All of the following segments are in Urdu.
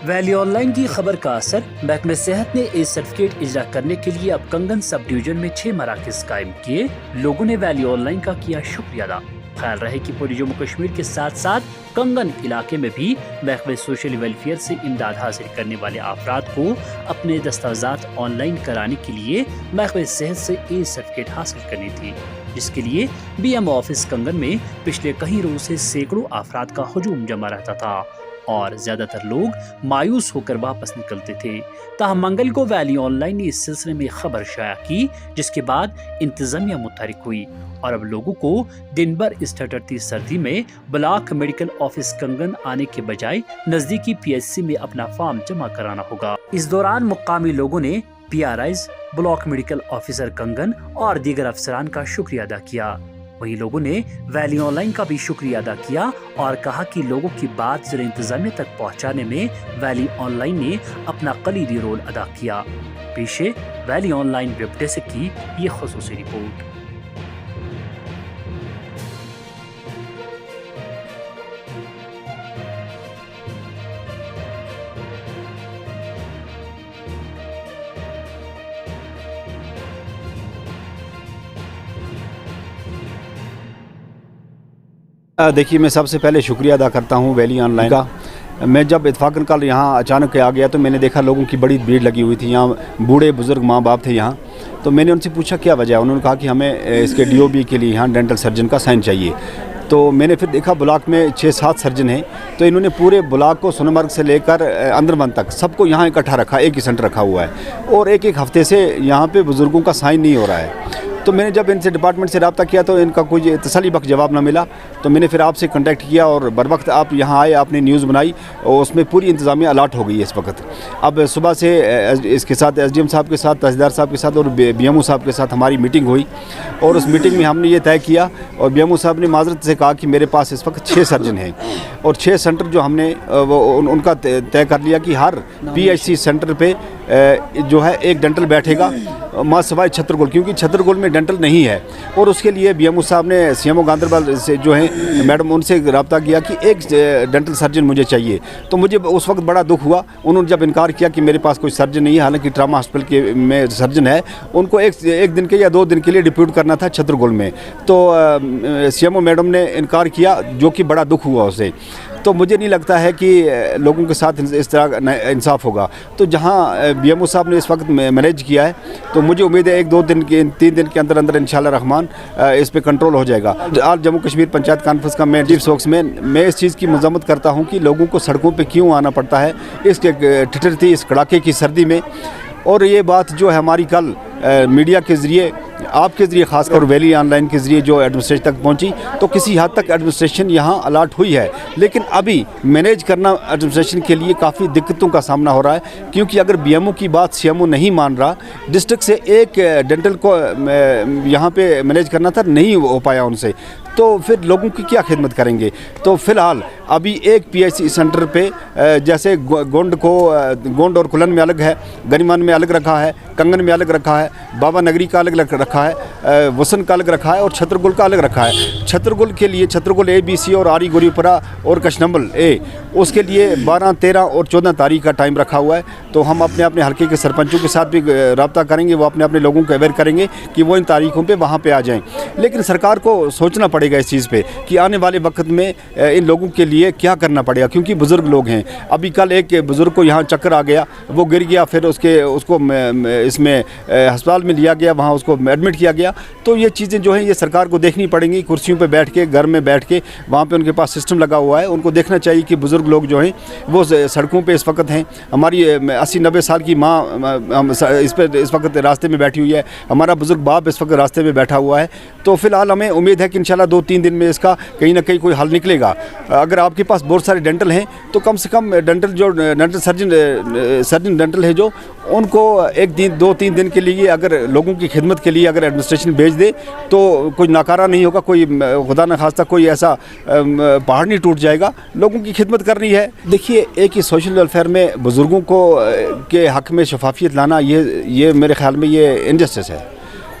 ویلی آن لائن کی خبر کا اثر محکمہ صحت نے اے سرٹیفکیٹ اجرا کرنے کے لیے اب کنگن سب ڈویژن میں 6 مراکز قائم کیے۔ لوگوں نے ویلی آن لائن کا کیا شکریہ ادا۔ خیال رہے کہ پوری جموں کشمیر کے ساتھ ساتھ کنگن علاقے میں بھی محکمہ سوشل ویلفیئر سے امداد حاصل کرنے والے افراد کو اپنے دستاویزات آن لائن کرانے کے لیے محکمہ صحت سے اے سرٹیفکیٹ حاصل کرنی تھی، جس کے لیے بی ایم آفس کنگن میں پچھلے کئی روز سے سینکڑوں افراد کا ہجوم جمع رہتا تھا اور زیادہ تر لوگ مایوس ہو کر واپس نکلتے تھے۔ تاہم منگل کو ویلی آن لائن نے اس سلسلے میں خبر شائع کی، جس کے بعد انتظامیہ متحرک ہوئی اور اب لوگوں کو دن بھر اس ٹھٹرتی سردی میں بلاک میڈیکل آفس کنگن آنے کے بجائے نزدیکی پی ایچ سی میں اپنا فارم جمع کرانا ہوگا۔ اس دوران مقامی لوگوں نے P R Is, block medical officer Kangan اور دیگر افسران کا شکریہ ادا کیا۔ وہیں لوگوں نے ویلی آن لائن کا بھی شکریہ ادا کیا اور کہا کہ لوگوں کی بات ضلع انتظامیہ تک پہنچانے میں ویلی آن لائن نے اپنا کلیدی رول ادا کیا۔ پیشے valley online web desk کی یہ خصوصی رپورٹ۔ دیکھیے، میں سب سے پہلے شکریہ ادا کرتا ہوں ویلی آن لائن کا۔ میں جب اتفاقاً کل یہاں اچانک آ گیا تو میں نے دیکھا لوگوں کی بڑی بھیڑ لگی ہوئی تھی، یہاں بوڑھے بزرگ ماں باپ تھے یہاں۔ تو میں نے ان سے پوچھا کیا وجہ ہے، انہوں نے کہا کہ ہمیں اس کے ڈی او بی کے لیے یہاں ڈینٹل سرجن کا سائن چاہیے۔ تو میں نے پھر دیکھا بلاک میں 6-7 سرجن ہیں، تو انہوں نے پورے بلاک کو سونمرگ سے لے کر اندرمن تک سب کو یہاں اکٹھا رکھا، ایک ہی سینٹر رکھا ہوا ہے اور ایک ہفتے سے یہاں پہ بزرگوں کا سائن نہیں ہو رہا ہے۔ تو میں نے جب ان سے ڈپارٹمنٹ سے رابطہ کیا تو ان کا کوئی تسلی بخش جواب نہ ملا، تو میں نے پھر آپ سے کنٹیکٹ کیا اور بروقت آپ یہاں آئے، آپ نے نیوز بنائی اور اس میں پوری انتظامیہ الرٹ ہو گئی ہے اس وقت۔ اب صبح سے اس کے ساتھ ایس ڈی ایم صاحب کے ساتھ، تحصیلدار صاحب کے ساتھ اور بی ایم او صاحب کے ساتھ ہماری میٹنگ ہوئی اور اس میٹنگ میں ہم نے یہ طے کیا اور بی ایم او صاحب نے معذرت سے کہا کہ میرے پاس اس وقت 6 سرجن ہیں اور 6 سینٹر جو ہم نے ان کا طے کر لیا کہ ہر پی ایچ سی سینٹر پہ جو ہے ایک ڈینٹل بیٹھے گا ماں سوائے چھترگل، کیونکہ چھترگل میں ڈینٹل نہیں ہے اور اس کے لیے بی ایم او صاحب نے سی ایم او گاندربل سے جو ہیں میڈم ان سے رابطہ کیا کہ ایک ڈینٹل سرجن مجھے چاہیے۔ تو مجھے اس وقت بڑا دکھ ہوا، انہوں نے جب انکار کیا کہ میرے پاس کوئی سرجن نہیں ہے، حالانکہ ٹراما ہاسپٹل کے میں سرجن ہے، ان کو ایک دن کے یا 2 دن کے لیے ڈپیوٹ کرنا تھا چھترگل میں۔ تو سی ایم او میڈم نے انکار کیا، جو کہ بڑا دکھ ہوا اسے۔ تو مجھے نہیں لگتا ہے کہ لوگوں کے ساتھ اس طرح انصاف ہوگا۔ تو جہاں بی ایم او صاحب نے اس وقت مینیج کیا ہے تو مجھے امید ہے 1-2 دن کے 3 دن کے اندر انشاءاللہ رحمان اس پہ کنٹرول ہو جائے گا۔ آج جموں کشمیر پنچایت کانفرنس کا میں چیف سپوکس مین، میں اس چیز کی مذمت کرتا ہوں کہ لوگوں کو سڑکوں پہ کیوں آنا پڑتا ہے اس کے ٹھٹرتی اس کڑاکے کی سردی میں۔ اور یہ بات جو ہے ہماری کل میڈیا کے ذریعے، آپ کے ذریعے خاص کر ویلی آن لائن کے ذریعے جو ایڈمنسٹریشن تک پہنچی، تو کسی حد تک ایڈمنسٹریشن یہاں الرٹ ہوئی ہے، لیکن ابھی مینیج کرنا ایڈمنسٹریشن کے لیے کافی دقتوں کا سامنا ہو رہا ہے، کیونکہ اگر بی ایم او کی بات سی ایم او نہیں مان رہا، ڈسٹرکٹ سے ایک ڈینٹل کو یہاں پہ مینیج کرنا تھا، نہیں ہو پایا ان سے، تو پھر لوگوں کی کیا خدمت کریں گے۔ تو فی الحال ابھی ایک پی ایچ سی سینٹر پہ جیسے گونڈ اور کلن میں الگ ہے، گریمان میں الگ رکھا ہے، کنگن میں الگ رکھا ہے، بابا نگری کا الگ رکھا ہے، وسن کا الگ رکھا ہے اور چھترگل کا الگ رکھا ہے۔ چھترگل کے لیے چھترگل اے بی سی اور آری گوریپرا اور کشنمبل اے، اس کے لیے 12، 13 اور 14 تاریخ کا ٹائم رکھا ہوا ہے۔ تو ہم اپنے حلقے کے سرپنچوں کے ساتھ بھی رابطہ کریں گے، وہ اپنے لوگوں کو اویئر کریں گے کہ وہ ان تاریخوں پہ وہاں پہ آ جائیں۔ لیکن سرکار کو سوچنا پڑے گا اس چیز پہ کہ آنے والے وقت میں ان لوگوں کے لیے کیا کرنا پڑے گا، کیونکہ بزرگ لوگ ہیں۔ ابھی کل ایک بزرگ کو یہاں چکر آ گیا، وہ گر گیا، پھر اس کو اس میں ہسپتال میں لیا گیا، وہاں اس کو ایڈمٹ کیا گیا۔ تو یہ چیزیں جو ہیں یہ سرکار کو دیکھنی پڑیں گی، کرسیوں پہ بیٹھ کے، گھر میں بیٹھ کے، وہاں پہ ان کے پاس سسٹم لگا ہوا ہے، ان کو دیکھنا چاہیے کہ بزرگ لوگ جو ہیں وہ سڑکوں پہ اس وقت ہیں۔ ہماری 80-90 سال کی ماں اس وقت راستے میں بیٹھی ہوئی ہے، ہمارا بزرگ باپ اس وقت راستے میں بیٹھا ہوا ہے۔ تو فی الحال ہمیں امید ہے کہ انشاءاللہ 2-3 دن میں اس کا کہیں نہ کہیں کوئی حل نکلے گا۔ اگر آپ کے پاس بہت سارے ڈینٹل ہیں تو کم سے کم ڈینٹل سرجن ڈینٹل ہے جو ان کو 1-2-3 دن کے لیے اگر لوگوں کی خدمت کے لیے اگر ایڈمنسٹریشن بھیج دے تو کوئی ناکارہ نہیں ہوگا، کوئی خدا نخواستہ کوئی ایسا پہاڑ نہیں ٹوٹ جائے گا، لوگوں کی خدمت کرنی ہے۔ دیکھیے، ایک ہی سوشل ویلفیئر میں بزرگوں کو کے حق میں شفافیت لانا، یہ میرے خیال میں یہ انجسٹس ہے۔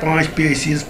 5 PHCs